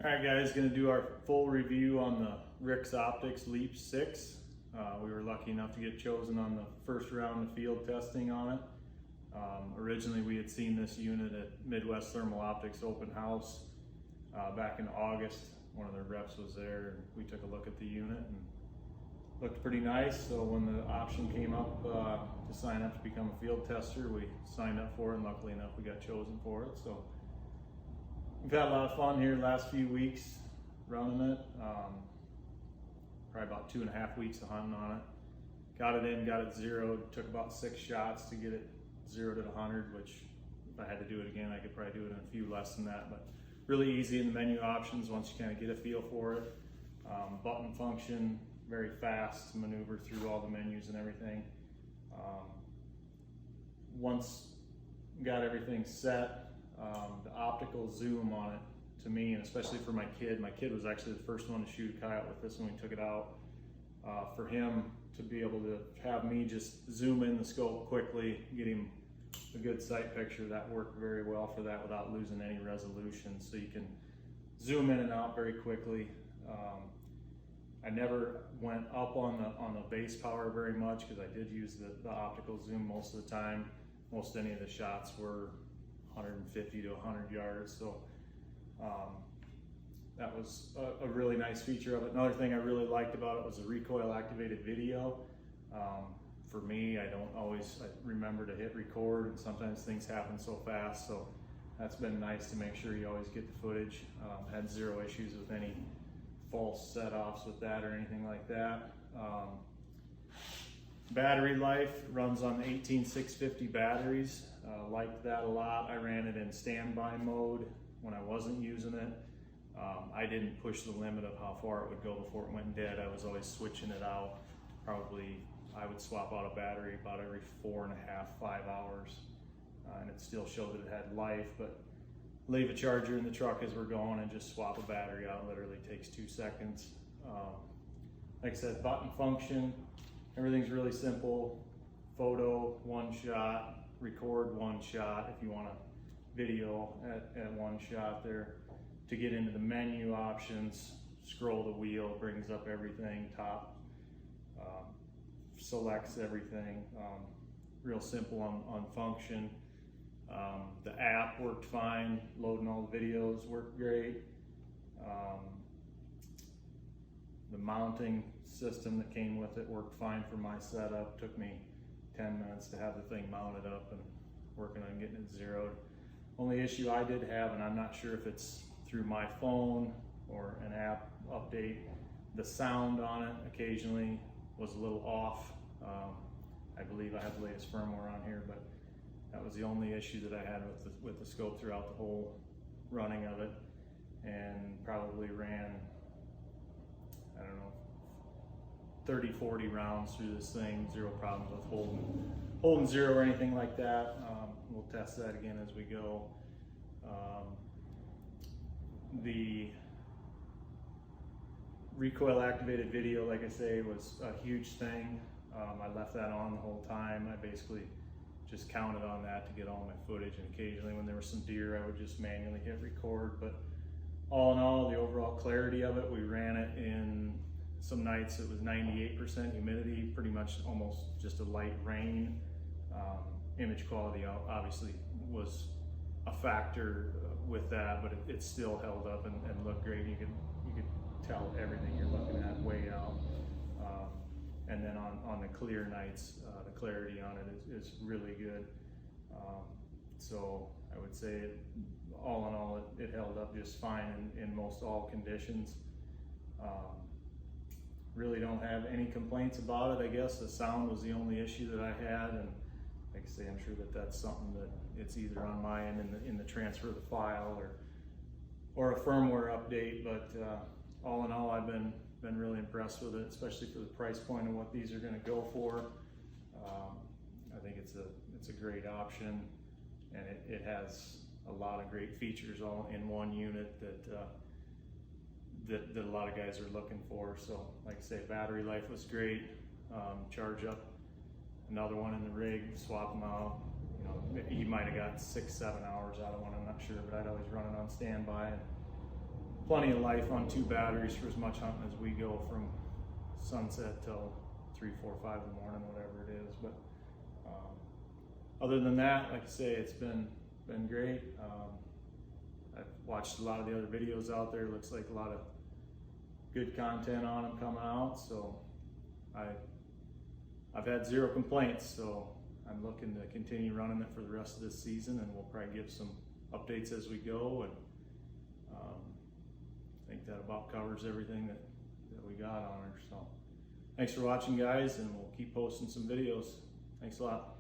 Alright guys, going to do our full review on the Rick's Optics Leap 6. We were lucky enough to get chosen on the first round of field testing on it. Originally we had seen this unit at Midwest Thermal Optics open house back in August. One of their reps was there and we took a look at the unit and looked pretty nice. So when the option came up to sign up to become a field tester, we signed up for it, and luckily enough we got chosen for it. So we've had a lot of fun here the last few weeks running it. Probably about 2.5 weeks of hunting on it. Got it in, got it zeroed, took about 6 shots to get it zeroed at 100, which if I had to do it again, I could probably do it in a few less than that, but really easy in the menu options once you kind of get a feel for it. Button function, very fast to maneuver through all the menus and everything. Once got everything set, the optical zoom on it, to me, and especially for my kid was actually the first one to shoot a coyote with this when we took it out. For him to be able to have me just zoom in the scope quickly, get him a good sight picture, that worked very well for that without losing any resolution. So you can zoom in and out very quickly. I never went up on the base power very much because I did use the optical zoom most of the time. Most any of the shots were 150 to 100 yards. So that was a really nice feature of it. Another thing I really liked about it was the recoil activated video. For me, I don't always remember to hit record, and sometimes things happen so fast. So that's been nice to make sure you always get the footage. Had zero issues with any false set-offs with that or anything like that. Battery life runs on 18650 batteries. Liked that a lot. I ran it in standby mode when I wasn't using it. I didn't push the limit of how far it would go before it went dead. I was always switching it out. Probably I would swap out a battery about every 4.5, 5 hours, and it still showed that it had life. But leave a charger in the truck as we're going and just swap a battery out. It literally takes 2 seconds. Like I said, button function, everything's really simple. Photo, 1 shot. Record, 1 shot if you want to video at 1 shot there. To get into the menu options, scroll the wheel, brings up everything, top, selects everything. Real simple on function. The app worked fine, loading all the videos worked great. The mounting system that came with it worked fine for my setup. Took me 10 minutes to have the thing mounted up and working on getting it zeroed. Only issue I did have, and I'm not sure if it's through my phone or an app update, the sound on it occasionally was a little off. I believe I have the latest firmware on here, but that was the only issue that I had with the scope throughout the whole running of it, and probably ran, I don't know, 30, 40 rounds through this thing, zero problems with holding zero or anything like that. We'll test that again as we go. The recoil activated video, like I say, was a huge thing. I left that on the whole time. I basically just counted on that to get all my footage, and occasionally when there was some deer I would just manually hit record. But all in all, the overall clarity of it, we ran it in some nights it was 98% humidity, pretty much almost just a light rain. Image quality obviously was a factor with that, but it still held up and looked great. You could tell everything you're looking at way out. And then on the clear nights, the clarity on it is really good. So I would say all in all, it held up just fine in most all conditions. Really don't have any complaints about it. I guess the sound was the only issue that I had, and like I say, I'm sure that that's something that it's either on my end in the transfer of the file or a firmware update. But all in all, I've been really impressed with it, especially for the price point of what these are going to go for. I think it's a great option, and it has a lot of great features all in one unit that a lot of guys are looking for. So like I say, battery life was great. Charge up another one in the rig, swap them out. You know, he might have got 6-7 hours out of one, I'm not sure, but I'd always run it on standby and plenty of life on 2 batteries for as much hunting as we go from sunset till 3, 4, 5 in the morning, whatever it is. But other than that, like I say, it's been great. I've watched a lot of the other videos out there. Looks like a lot of good content on them coming out, so I've had 0 complaints. So I'm looking to continue running it for the rest of this season, and we'll probably give some updates as we go. And I think that about covers everything that we got on her. So thanks for watching, guys, and we'll keep posting some videos. Thanks a lot.